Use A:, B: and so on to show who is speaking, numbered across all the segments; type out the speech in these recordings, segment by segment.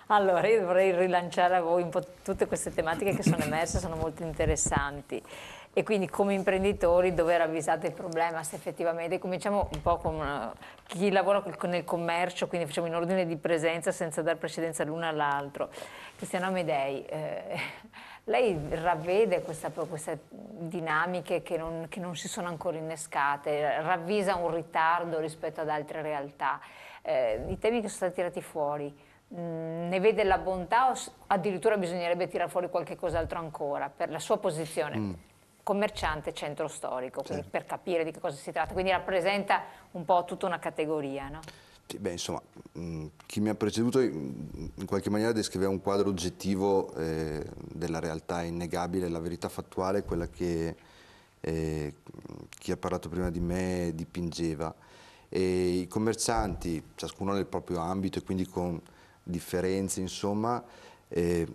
A: Allora, io vorrei rilanciare a voi un po' tutte queste tematiche che sono emerse, sono molto interessanti. E quindi come imprenditori dove ravvisate il problema, se effettivamente cominciamo un po' con chi lavora nel commercio, quindi facciamo in ordine di presenza senza dar precedenza l'uno all'altro. Cristiano Amedei, lei ravvede queste dinamiche che non si sono ancora innescate, ravvisa un ritardo rispetto ad altre realtà. I temi che sono stati tirati fuori, ne vede la bontà o addirittura bisognerebbe tirare fuori qualche cos'altro ancora per la sua posizione? Commerciante centro storico, quindi
B: Certo.
A: per capire di che cosa si tratta, quindi rappresenta un po' tutta una categoria, no?
B: Sì, beh, insomma, chi mi ha preceduto in qualche maniera descriveva un quadro oggettivo della realtà innegabile, la verità fattuale è quella che chi ha parlato prima di me dipingeva. E i commercianti, ciascuno nel proprio ambito e quindi con differenze, insomma,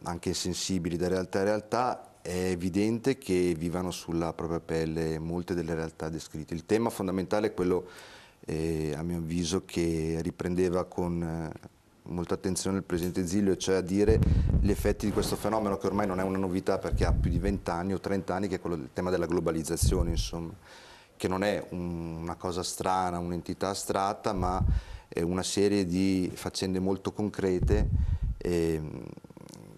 B: anche sensibili da realtà a realtà, è evidente che vivano sulla propria pelle molte delle realtà descritte. Il tema fondamentale è quello, a mio avviso, che riprendeva con molta attenzione il Presidente Zilio, cioè a dire gli effetti di questo fenomeno che ormai non è una novità perché ha più di 20 anni o 30 anni, che è quello del tema della globalizzazione, insomma, che non è una cosa strana, un'entità astratta, ma è una serie di faccende molto concrete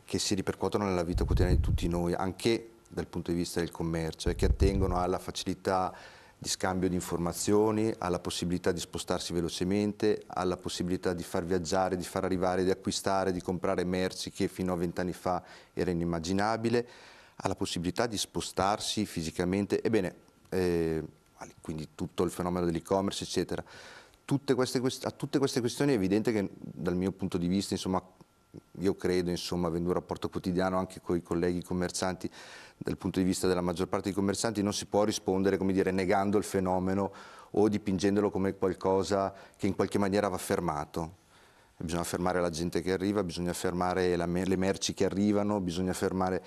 B: che si ripercuotono nella vita quotidiana di tutti noi, anche dal punto di vista del commercio, e che attengono alla facilità di scambio di informazioni, alla possibilità di spostarsi velocemente, alla possibilità di far viaggiare, di far arrivare, di acquistare, di comprare merci che fino a 20 anni fa era inimmaginabile, alla possibilità di spostarsi fisicamente. Ebbene, quindi tutto il fenomeno dell'e-commerce, eccetera. A tutte queste questioni è evidente che dal mio punto di vista, insomma, io credo, insomma, avendo un rapporto quotidiano anche con i colleghi commercianti, dal punto di vista della maggior parte dei commercianti non si può rispondere, come dire, negando il fenomeno o dipingendolo come qualcosa che in qualche maniera va fermato. Bisogna fermare la gente che arriva, bisogna fermare le merci che arrivano, bisogna fermare...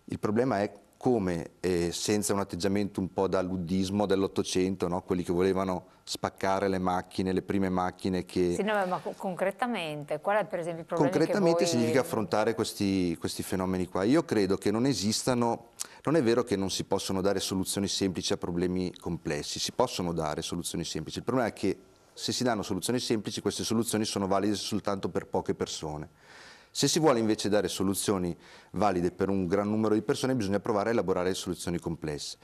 B: Il problema è come, senza un atteggiamento un po' da luddismo dell'Ottocento, no? Quelli che volevano spaccare le macchine, le prime macchine che...
A: Sì, no, ma concretamente, qual è per esempio i problemi che
B: Concretamente significa
A: voi...
B: affrontare questi fenomeni qua. Io credo che non esistano, non è vero che non si possono dare soluzioni semplici a problemi complessi, si possono dare soluzioni semplici. Il problema è che se si danno soluzioni semplici, queste soluzioni sono valide soltanto per poche persone. Se si vuole invece dare soluzioni valide per un gran numero di persone, bisogna provare a elaborare soluzioni complesse.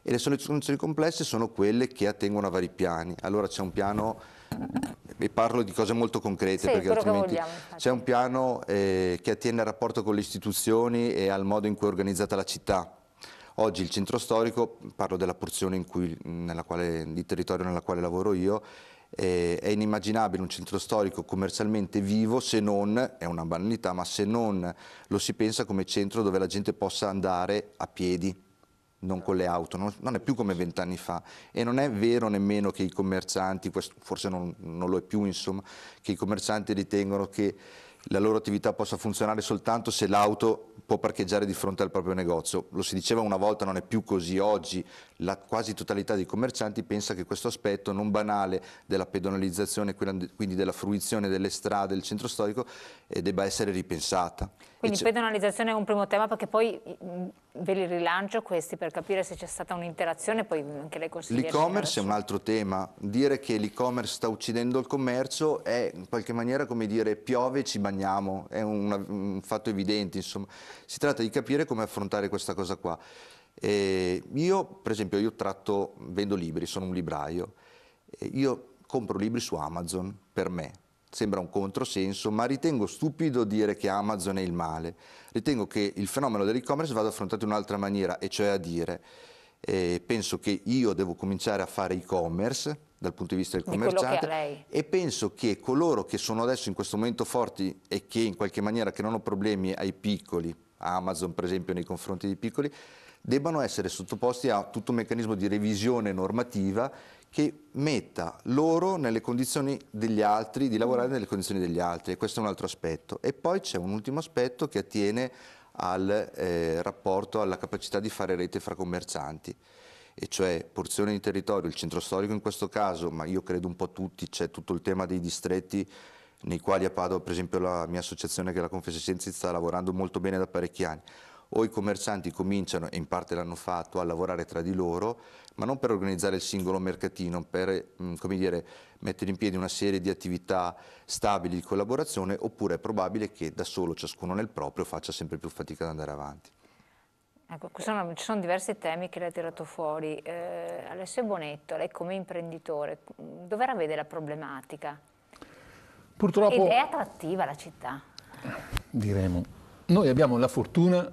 B: E le soluzioni complesse sono quelle che attengono a vari piani. Allora c'è un piano, e parlo di cose molto concrete
A: Sì,
B: perché
A: quello che
B: altrimenti
A: vogliamo,
B: c'è
A: infatti.
B: un piano che attiene al rapporto con le istituzioni e al modo in cui è organizzata la città. Oggi il centro storico, parlo della porzione di territorio nella quale lavoro io, è inimmaginabile un centro storico commercialmente vivo se non, è una banalità, ma se non lo si pensa come centro dove la gente possa andare a piedi, non con le auto, non è più come 20 anni fa, e non è vero nemmeno che i commercianti, forse non lo è più, insomma, che i commercianti ritengono che la loro attività possa funzionare soltanto se l'auto può parcheggiare di fronte al proprio negozio. Lo si diceva una volta, non è più così. Oggi la quasi totalità dei commercianti pensa che questo aspetto non banale della pedonalizzazione, quindi della fruizione delle strade del centro storico, debba essere ripensata.
A: Quindi pedonalizzazione è un primo tema, perché poi ve li rilancio questi per capire se c'è stata un'interazione, poi anche lei consiglierci la
B: L'e-commerce è un
A: sua.
B: altro tema. Dire che l'e-commerce sta uccidendo il commercio è in qualche maniera come dire piove e ci bagniamo, è un fatto evidente, insomma. Si tratta di capire come affrontare questa cosa qua. Io, per esempio, vendo libri, sono un libraio, io compro libri su Amazon per me. Sembra un controsenso, ma ritengo stupido dire che Amazon è il male. Ritengo che il fenomeno dell'e-commerce vada affrontato in un'altra maniera, e cioè a dire penso che io devo cominciare a fare e-commerce dal punto di vista del
A: Di quello che ha
B: commerciante,
A: lei.
B: e penso che coloro che sono adesso in questo momento forti e che in qualche maniera creano problemi ai piccoli, Amazon per esempio nei confronti dei piccoli, debbano essere sottoposti a tutto un meccanismo di revisione normativa che metta loro nelle condizioni degli altri, di lavorare nelle condizioni degli altri, e questo è un altro aspetto. E poi c'è un ultimo aspetto che attiene al rapporto, alla capacità di fare rete fra commercianti, e cioè porzioni di territorio, il centro storico in questo caso, ma io credo un po' tutti, c'è tutto il tema dei distretti nei quali a Padova, per esempio la mia associazione che è la Confesercenti sta lavorando molto bene da parecchi anni, o i commercianti cominciano, e in parte l'hanno fatto, a lavorare tra di loro, ma non per organizzare il singolo mercatino, per come dire, mettere in piedi una serie di attività stabili di collaborazione, oppure è probabile che da solo, ciascuno nel proprio, faccia sempre più fatica ad andare avanti.
A: Ecco, ci sono diversi temi che lei ha tirato fuori. Alessio Bonetto, lei come imprenditore, dove la vede la problematica?
C: Purtroppo,
A: Ed è attrattiva la città?
C: diremo, noi abbiamo la fortuna,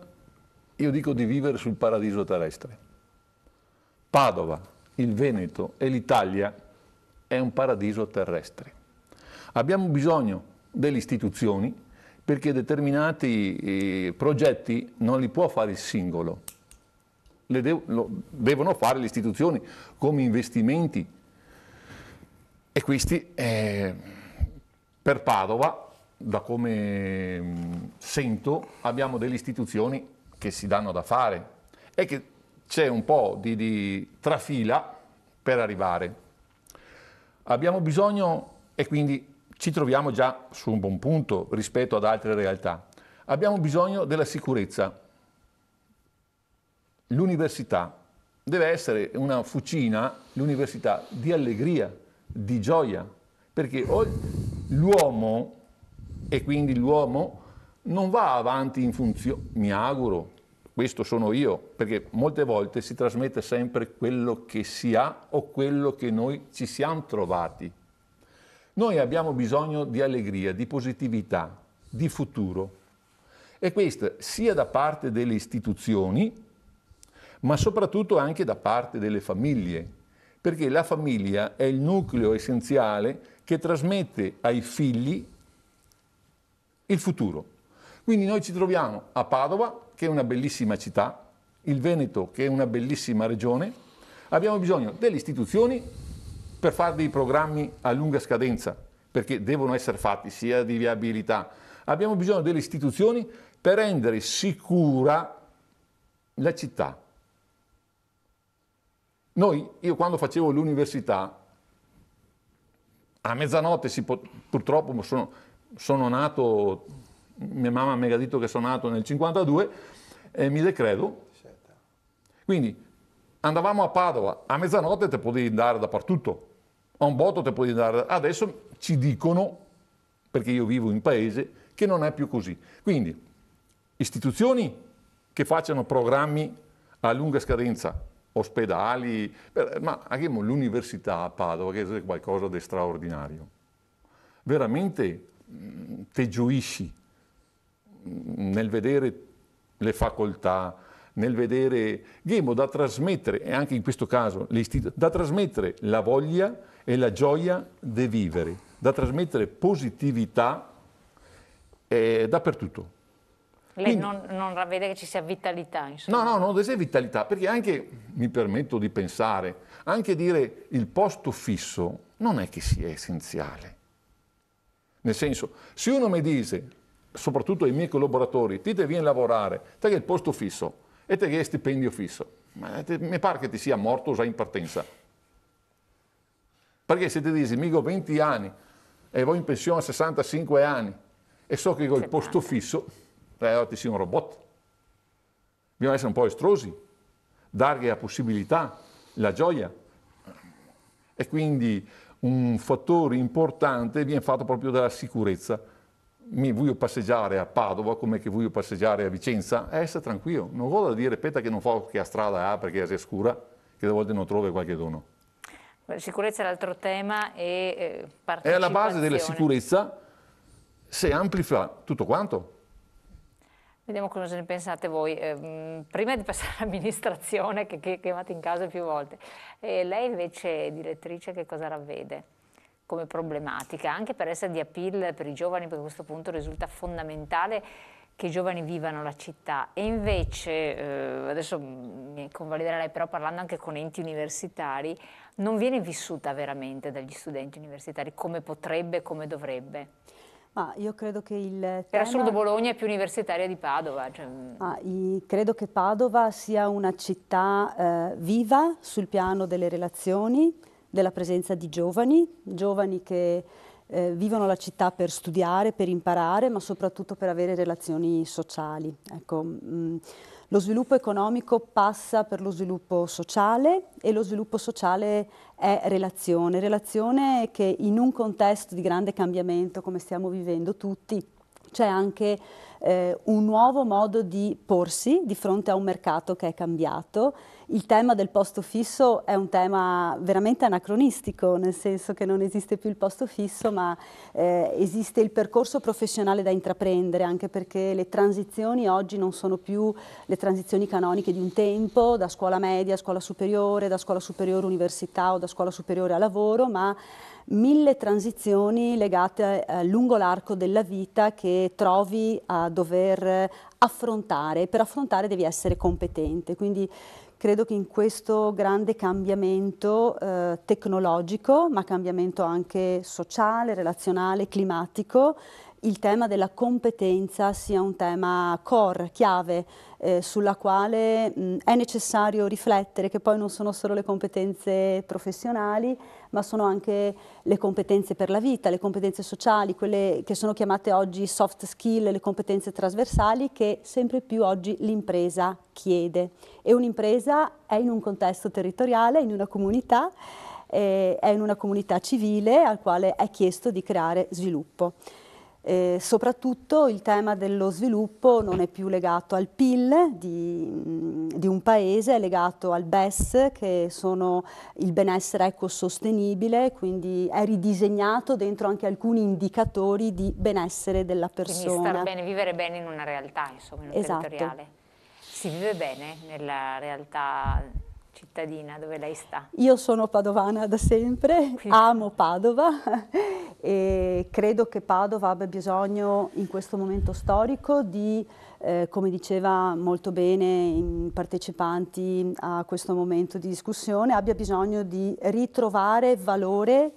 C: io dico, di vivere sul paradiso terrestre. Padova, il Veneto e l'Italia è un paradiso terrestre. Abbiamo bisogno delle istituzioni perché determinati progetti non li può fare il singolo, lo devono fare le istituzioni come investimenti. E questi, per Padova, da come sento, abbiamo delle istituzioni che si danno da fare e che c'è un po' di trafila per arrivare. Abbiamo bisogno, e quindi ci troviamo già su un buon punto rispetto ad altre realtà, abbiamo bisogno della sicurezza. L'università deve essere una fucina, l'università di allegria, di gioia, perché l'uomo, e quindi l'uomo, non va avanti in funzione, mi auguro, questo sono io, perché molte volte si trasmette sempre quello che si ha o quello che noi ci siamo trovati. Noi abbiamo bisogno di allegria, di positività, di futuro. E questo sia da parte delle istituzioni, ma soprattutto anche da parte delle famiglie, perché la famiglia è il nucleo essenziale che trasmette ai figli il futuro. Quindi noi ci troviamo a Padova, che è una bellissima città, il Veneto, che è una bellissima regione, abbiamo bisogno delle istituzioni per fare dei programmi a lunga scadenza, perché devono essere fatti sia di viabilità. Abbiamo bisogno delle istituzioni per rendere sicura la città. Io quando facevo l'università, a mezzanotte purtroppo sono nato, mia mamma mi ha detto che sono nato nel 52 e mi decredo. Quindi andavamo a Padova, a mezzanotte te potevi andare dappertutto, a un botto te potevi andare. Adesso ci dicono, perché io vivo in paese, che non è più così. Quindi istituzioni che facciano programmi a lunga scadenza, ospedali, ma anche l'università a Padova, che è qualcosa di straordinario. Veramente te gioisci nel vedere le facoltà, nel vedere Ghemo da trasmettere, e anche in questo caso da trasmettere la voglia e la gioia di vivere, da trasmettere positività dappertutto.
A: Lei
C: Quindi,
A: non vede che ci sia vitalità, insomma?
C: No, non deve vitalità, perché anche, mi permetto di pensare, anche dire il posto fisso non è che sia essenziale. Nel senso, se uno mi dice, soprattutto ai miei collaboratori, ti vieni a lavorare, te che il posto fisso e te che è stipendio fisso, mi pare che ti sia morto già in partenza. Perché se ti dici, mica ho 20 anni e vado in pensione a 65 anni e so che ho il posto fisso, ti sia un robot. Bisogna essere un po' estrosi, dargli la possibilità, la gioia. E quindi un fattore importante viene fatto proprio dalla sicurezza. Mi voglio passeggiare a Padova come che voglio passeggiare a Vicenza, essere tranquillo. Non vuol dire, aspetta che non fa che la strada ha perché è scura, che a volte non trovi qualche dono.
A: La sicurezza è l'altro tema e partecipazione.
C: E alla base della sicurezza si amplifia tutto quanto.
A: Vediamo cosa ne pensate voi. Prima di passare all'amministrazione, che chiamate in causa più volte, lei invece, direttrice, che cosa ravvede come problematica? Anche per essere di appeal per i giovani, perché a questo punto risulta fondamentale che i giovani vivano la città. E invece, adesso mi convaliderà lei, però parlando anche con enti universitari, non viene vissuta veramente dagli studenti universitari come potrebbe, come dovrebbe.
D: Ma io credo che il tema...
A: Per assurdo Bologna è più universitaria di Padova. Cioè...
D: credo che Padova sia una città viva sul piano delle relazioni, della presenza di giovani che vivono la città per studiare, per imparare, ma soprattutto per avere relazioni sociali. Ecco, lo sviluppo economico passa per lo sviluppo sociale e lo sviluppo sociale è relazione che in un contesto di grande cambiamento come stiamo vivendo tutti, c'è anche un nuovo modo di porsi di fronte a un mercato che è cambiato. Il tema del posto fisso è un tema veramente anacronistico, nel senso che non esiste più il posto fisso, ma esiste il percorso professionale da intraprendere, anche perché le transizioni oggi non sono più le transizioni canoniche di un tempo, da scuola media a scuola superiore, da scuola superiore università o da scuola superiore a lavoro, ma 1000 transizioni legate lungo l'arco della vita che trovi a dover affrontare, e per affrontare devi essere competente. Quindi credo che in questo grande cambiamento tecnologico, ma cambiamento anche sociale, relazionale, climatico, il tema della competenza sia un tema core, chiave, sulla quale è necessario riflettere, che poi non sono solo le competenze professionali, ma sono anche le competenze per la vita, le competenze sociali, quelle che sono chiamate oggi soft skill, le competenze trasversali che sempre più oggi l'impresa chiede. E un'impresa è in un contesto territoriale, in una comunità, è in una comunità civile al quale è chiesto di creare sviluppo. Soprattutto il tema dello sviluppo non è più legato al PIL di un paese, è legato al BES, che sono il benessere ecosostenibile, quindi è ridisegnato dentro anche alcuni indicatori di benessere della persona.
A: Quindi star bene, vivere bene in una realtà, insomma, in un
D: Esatto.
A: territoriale. Si vive bene nella realtà cittadina dove lei sta?
D: Io sono padovana da sempre, amo Padova e credo che Padova abbia bisogno in questo momento storico di, come diceva molto bene i partecipanti a questo momento di discussione, abbia bisogno di ritrovare valore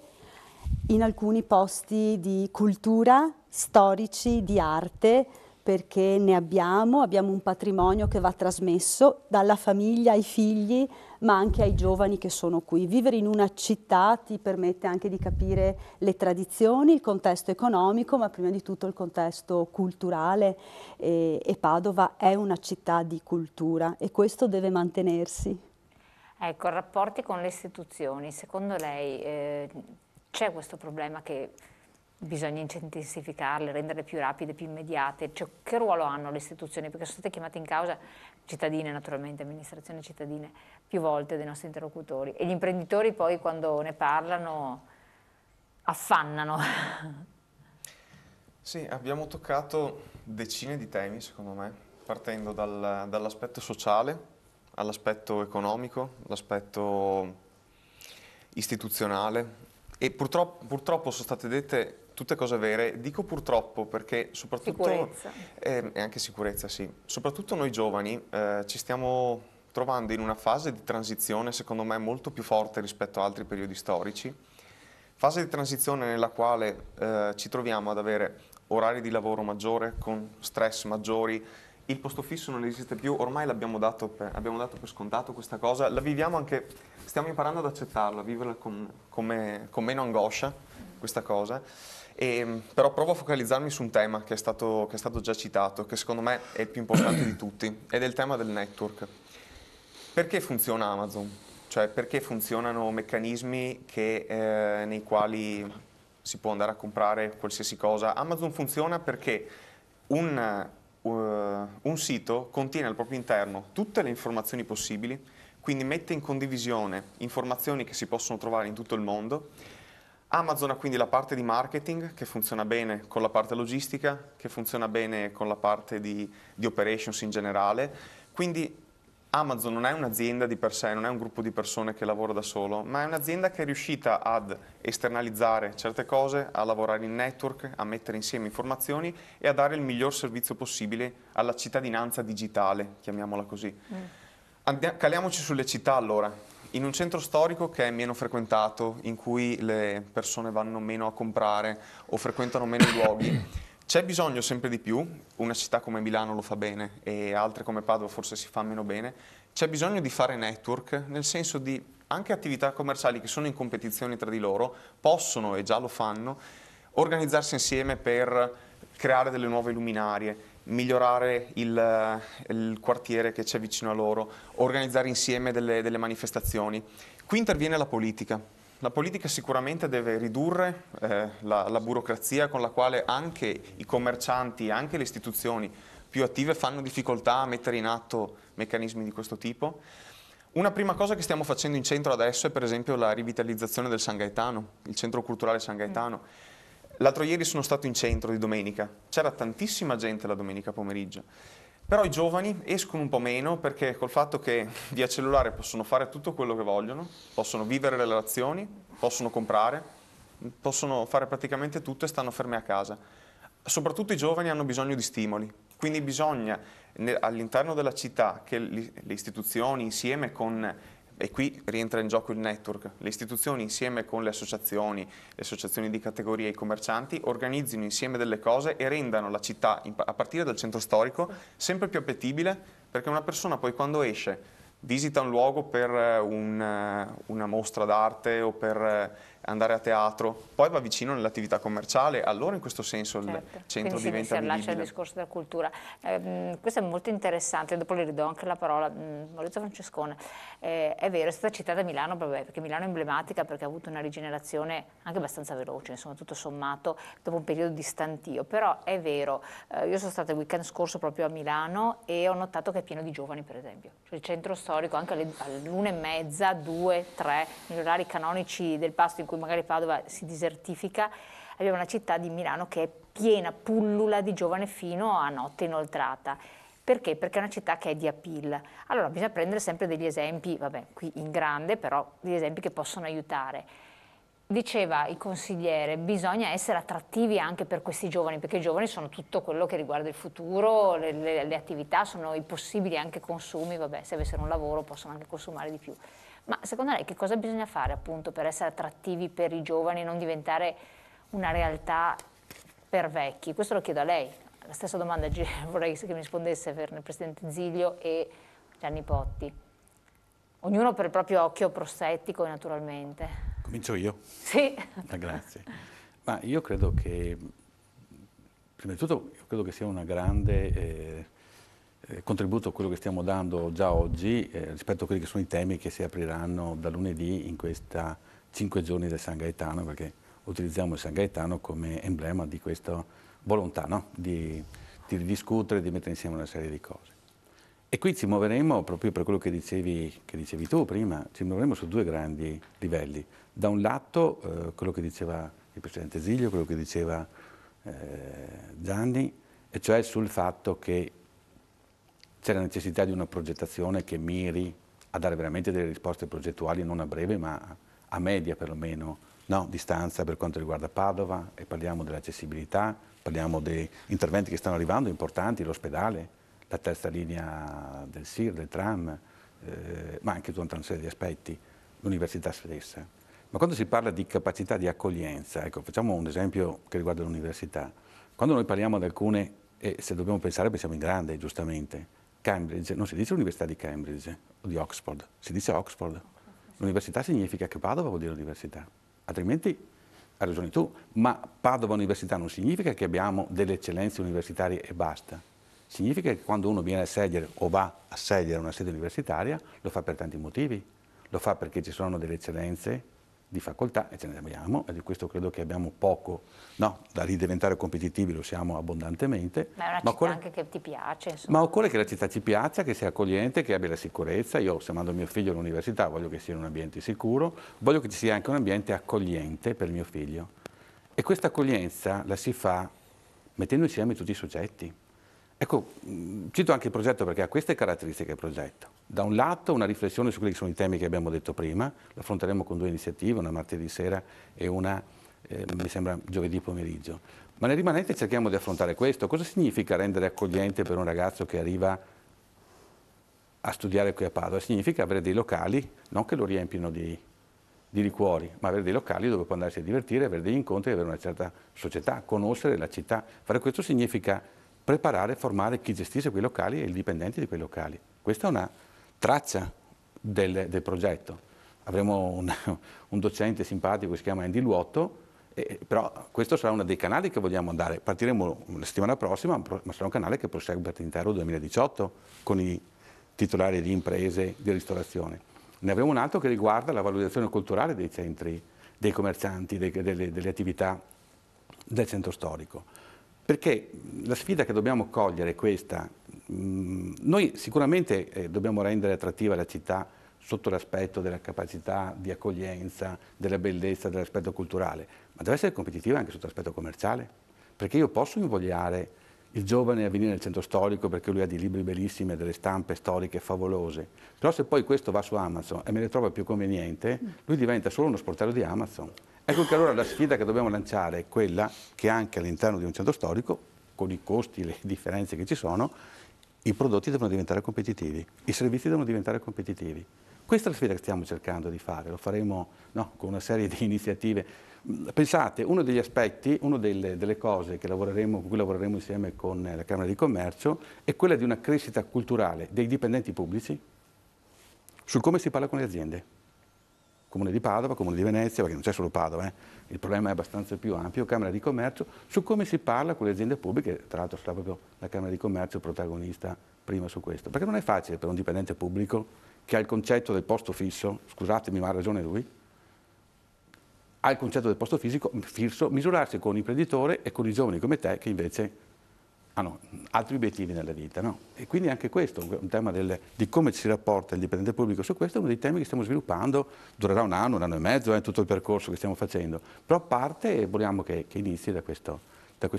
D: in alcuni posti di cultura, storici, di arte, perché ne abbiamo un patrimonio che va trasmesso dalla famiglia ai figli, ma anche ai giovani che sono qui. Vivere in una città ti permette anche di capire le tradizioni, il contesto economico, ma prima di tutto il contesto culturale, e Padova è una città di cultura e questo deve mantenersi.
A: Ecco, rapporti con le istituzioni, secondo lei c'è questo problema che bisogna intensificarle, renderle più rapide, più immediate? Cioè, che ruolo hanno le istituzioni? Perché sono state chiamate in causa cittadine, naturalmente, amministrazioni cittadine, più volte dai nostri interlocutori. E gli imprenditori poi, quando ne parlano, affannano.
E: Sì, abbiamo toccato decine di temi, secondo me, partendo dall'aspetto sociale, all'aspetto economico, l'aspetto istituzionale. E purtroppo sono state dette tutte cose vere. Dico purtroppo perché soprattutto...
A: Sicurezza.
E: E anche sicurezza, sì. Soprattutto noi giovani ci stiamo trovando in una fase di transizione, secondo me, molto più forte rispetto a altri periodi storici. Fase di transizione nella quale ci troviamo ad avere orari di lavoro maggiore, con stress maggiori. Il posto fisso non esiste più, ormai abbiamo dato per scontato questa cosa. La viviamo anche, stiamo imparando ad accettarla, a viverla con meno angoscia, questa cosa. Però provo a focalizzarmi su un tema che è stato già citato, che secondo me è il più importante di tutti, ed è il tema del network. Perché funziona Amazon? Cioè, perché funzionano meccanismi nei quali si può andare a comprare qualsiasi cosa? Amazon funziona perché un sito contiene al proprio interno tutte le informazioni possibili, quindi mette in condivisione informazioni che si possono trovare in tutto il mondo. Amazon ha quindi la parte di marketing che funziona bene con la parte logistica, che funziona bene con la parte di operations in generale. Quindi Amazon non è un'azienda di per sé, non è un gruppo di persone che lavora da solo, ma è un'azienda che è riuscita ad esternalizzare certe cose, a lavorare in network, a mettere insieme informazioni e a dare il miglior servizio possibile alla cittadinanza digitale, chiamiamola così. Caliamoci sulle città allora. In un centro storico che è meno frequentato, in cui le persone vanno meno a comprare o frequentano meno i luoghi, c'è bisogno sempre di più, una città come Milano lo fa bene e altre come Padova forse si fa meno bene, c'è bisogno di fare network, nel senso di anche attività commerciali che sono in competizione tra di loro, possono e già lo fanno, organizzarsi insieme per creare delle nuove luminarie, migliorare il quartiere che c'è vicino a loro, organizzare insieme delle manifestazioni. Qui interviene la politica. La politica sicuramente deve ridurre la burocrazia con la quale anche i commercianti e anche le istituzioni più attive fanno difficoltà a mettere in atto meccanismi di questo tipo. Una prima cosa che stiamo facendo in centro adesso è per esempio la rivitalizzazione del San Gaetano, il centro culturale San Gaetano. L'altro ieri sono stato in centro di domenica, c'era tantissima gente la domenica pomeriggio, però i giovani escono un po' meno perché col fatto che via cellulare possono fare tutto quello che vogliono, possono vivere le relazioni, possono comprare, possono fare praticamente tutto e stanno fermi a casa. Soprattutto i giovani hanno bisogno di stimoli, quindi bisogna all'interno della città che le istituzioni insieme con, e qui rientra in gioco il network, le istituzioni insieme con le associazioni di categoria e i commercianti organizzino insieme delle cose e rendano la città, a partire dal centro storico, sempre più appetibile, perché una persona poi quando esce visita un luogo per una mostra d'arte o per andare a teatro, poi va vicino nell'attività commerciale, allora in questo senso il centro diventa
A: vivibile. Si allaccia al
E: vivibile.
A: discorso della cultura. Questo è molto interessante, dopo le ridò anche la parola a Maurizio Francescone. È vero, è stata citata Milano, perché Milano è emblematica, perché ha avuto una rigenerazione anche abbastanza veloce, insomma tutto sommato, dopo un periodo di stantio, però è vero, io sono stata il weekend scorso proprio a Milano e ho notato che è pieno di giovani, per esempio, cioè il centro storico anche all'1:30, 2, 3, negli orari canonici del pasto in cui magari Padova si disertifica, abbiamo una città di Milano che è piena, pullula di giovani fino a notte inoltrata. Perché? Perché è una città che è di appeal. Allora bisogna prendere sempre degli esempi, vabbè, qui in grande, però degli esempi che possono aiutare. Diceva il consigliere, bisogna essere attrattivi anche per questi giovani, perché i giovani sono tutto quello che riguarda il futuro, le attività, sono i possibili anche consumi, vabbè, se avessero un lavoro possono anche consumare di più. Ma secondo lei che cosa bisogna fare appunto per essere attrattivi per i giovani e non diventare una realtà per vecchi? Questo lo chiedo a lei. La stessa domanda vorrei che mi rispondesse per il Presidente Zilio e Gianni Potti. Ognuno per il proprio occhio prosettico, naturalmente.
F: Comincio io?
A: Sì.
F: Grazie. Ma io credo che, prima di tutto, io credo che sia un grande contributo a quello che stiamo dando già oggi rispetto a quelli che sono i temi che si apriranno da lunedì in questa 5 giorni del San Gaetano, perché utilizziamo il San Gaetano come emblema di questa volontà, no? di ridiscutere, di mettere insieme una serie di cose. E qui ci muoveremo proprio per quello che dicevi tu prima, ci muoveremo su due grandi livelli. Da un lato quello che diceva il Presidente Zilio, quello che diceva Gianni, e cioè sul fatto che c'è la necessità di una progettazione che miri a dare veramente delle risposte progettuali non a breve ma a media perlomeno, no? Distanza per quanto riguarda Padova, e parliamo dell'accessibilità, parliamo degli interventi che stanno arrivando importanti, l'ospedale, la terza linea del SIR, del tram, ma anche tutta una serie di aspetti, l'università stessa. Ma quando si parla di capacità di accoglienza, ecco, facciamo un esempio che riguarda l'università. Quando noi parliamo di alcune, e se dobbiamo pensare pensiamo in grande, giustamente, Cambridge, non si dice Università di Cambridge o di Oxford, si dice Oxford. L'università significa che Padova vuol dire università, altrimenti hai ragione tu, ma Padova Università non significa che abbiamo delle eccellenze universitarie e basta. Significa che quando uno viene a scegliere o va a scegliere una sede universitaria lo fa per tanti motivi, lo fa perché ci sono delle eccellenze di facoltà e ce ne abbiamo, e di questo credo che abbiamo poco, no, da ridiventare competitivi lo siamo abbondantemente.
A: Ma è una città anche che ti piace, insomma.
F: Ma occorre che la città ci piaccia, che sia accogliente, che abbia la sicurezza. Io se mando mio figlio all'università voglio che sia in un ambiente sicuro, voglio che ci sia anche un ambiente accogliente per mio figlio. E questa accoglienza la si fa mettendo insieme tutti i soggetti. Ecco, cito anche il progetto perché ha queste caratteristiche il progetto. Da un lato una riflessione su quelli che sono i temi che abbiamo detto prima, lo affronteremo con due iniziative, una martedì sera e una, mi sembra, giovedì pomeriggio. Ma nel rimanente cerchiamo di affrontare questo. Cosa significa rendere accogliente per un ragazzo che arriva a studiare qui a Padova? Significa avere dei locali, non che lo riempino di liquori, ma avere dei locali dove può andarsi a divertire, avere degli incontri, avere una certa società, conoscere la città. Fare questo significa preparare e formare chi gestisce quei locali e i dipendenti di quei locali. Questa è una traccia del progetto. Avremo un docente simpatico che si chiama Andy Luotto Però questo sarà uno dei canali che vogliamo andare. Partiremo la settimana prossima, ma sarà un canale che prosegue per l'intero 2018 con i titolari di imprese di ristorazione. Ne avremo un altro che riguarda la valorizzazione culturale dei centri, dei commercianti, delle attività del centro storico. Perché la sfida che dobbiamo cogliere è questa. Noi sicuramente dobbiamo rendere attrattiva la città sotto l'aspetto della capacità di accoglienza, della bellezza, dell'aspetto culturale, ma deve essere competitiva anche sotto l'aspetto commerciale, perché io posso invogliare il giovane a venire nel centro storico perché lui ha dei libri bellissimi e delle stampe storiche favolose, però se poi questo va su Amazon e me le trova più conveniente, lui diventa solo uno sportello di Amazon. Ecco che allora la sfida che dobbiamo lanciare è quella che anche all'interno di un centro storico, con i costi e le differenze che ci sono, i prodotti devono diventare competitivi, i servizi devono diventare competitivi. Questa è la sfida che stiamo cercando di fare, lo faremo con una serie di iniziative. Pensate, uno degli aspetti, una delle cose con cui lavoreremo insieme con la Camera di Commercio è quella di una crescita culturale dei dipendenti pubblici sul come si parla con le aziende. Comune di Padova, Comune di Venezia, perché non c'è solo Padova, il problema è abbastanza più ampio, Camera di Commercio, su come si parla con le aziende pubbliche, tra l'altro sarà proprio la Camera di Commercio protagonista prima su questo, perché non è facile per un dipendente pubblico che ha il concetto del posto fisso, scusatemi ma ha ragione lui, ha il concetto del posto fisso, misurarsi con l'imprenditore e con i giovani come te che invece hanno altri obiettivi nella vita. No? E quindi anche questo, un tema di come ci si rapporta il dipendente pubblico su questo, è uno dei temi che stiamo sviluppando, durerà un anno e mezzo, tutto il percorso che stiamo facendo, però parte e vogliamo che inizi da questo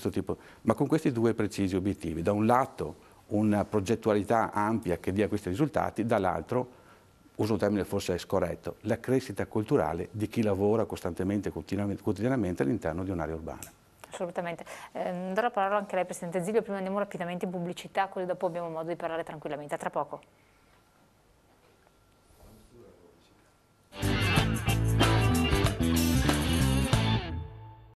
F: tipo, ma con questi due precisi obiettivi, da un lato una progettualità ampia che dia questi risultati, dall'altro, uso un termine forse scorretto, la crescita culturale di chi lavora costantemente, quotidianamente all'interno di un'area urbana.
A: Assolutamente. Do la parola anche a lei, Presidente Zilio, prima andiamo rapidamente in pubblicità, così dopo abbiamo modo di parlare tranquillamente. A tra poco.